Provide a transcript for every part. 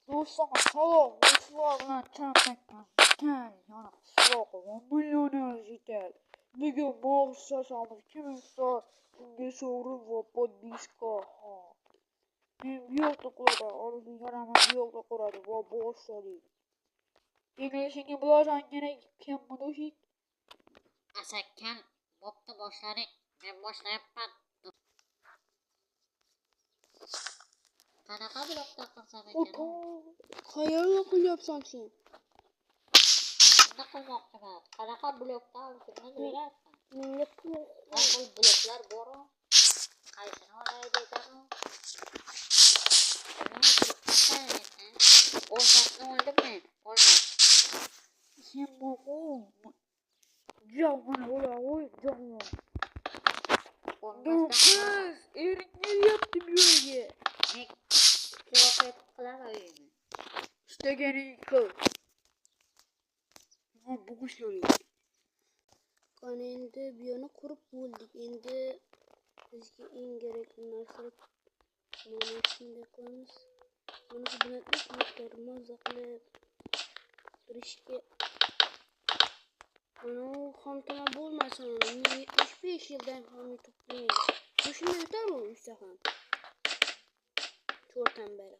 Do'stlar, sovuq mushroq bilan chaqmakdan yetar. Yana qishloqqa 1 millioner yetar. Bugun bog'ish shashamiz kim ister? Shunga sovrin va podpiska. Men bu yoqda quraman, Orzu yaraman bu yoqda quradi va boshladik. Englishingga bilashangina kimmi do'shik? Asakkan bo'pti boshladik. Men boshlayapman. Qanaqa blokda qilsam ekan? Qayerga qilyapsan sen? Shunda qilmoqchiman. Qanaqa blokda olishimni bilyapman. Menga pul Xil bloklar bor. Qaysini olay degan. O'ynashni oldim men. O'ynash. Sen boqu. Javon o'laoy, javon. Do'kis, ering kelyapti bu yerga. Men kuyov qilaman uyimni. İstaganing qil. Men bugun ishlaylik. Qani endi bu yerni qurib bo'ldik. Endi bizga eng kerakli narsa mana shunday qilamiz. Mana shu bilan ilk mazza qilib turishga mana xomtama bo'lmasin. 75 yildan ham to'playmiz. Shunday o'tar u ishda ham. To'rtdan beri.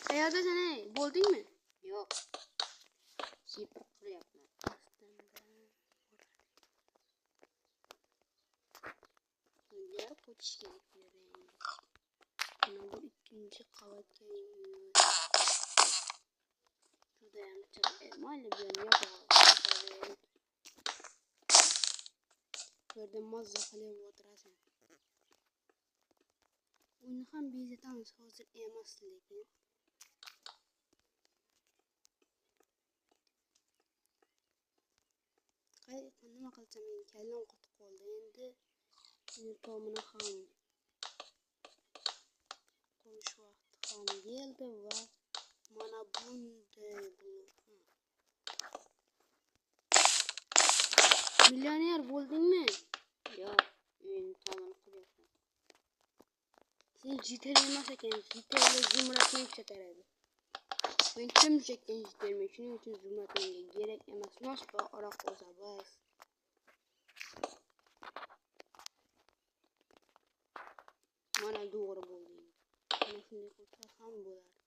Qayerdasan ey? Bo'ldingmi? Yo'q. Sipir qilyapman. Uylar ko'chish kerak bu yerda endi. Mana bu ikkinchi qavatga judayam chiroyli. Mayli bu yerni yopaman. Bu yerda mazza qilib o'tirasan. Uyni ham bezatamiz hozir emas lekin. Nima qilsam men kallam qotib qoldi endi. Tomini ham qo'yish vaqti ham keldi va mana bunday bo'ldi. Millioner bo'ldingmi? Yo'q. Uyimni tomini qilyapman. Sen jitel emas ekan, jitelni zumratni ishlataradi. Men kimcha ekan jitelmi, shuning uchun zumrat menga kerak emas. Nospa ora qo'ysa bas. Mana to'g'ri bo'ldi. Mana shunday qilsa ham bo'lardi.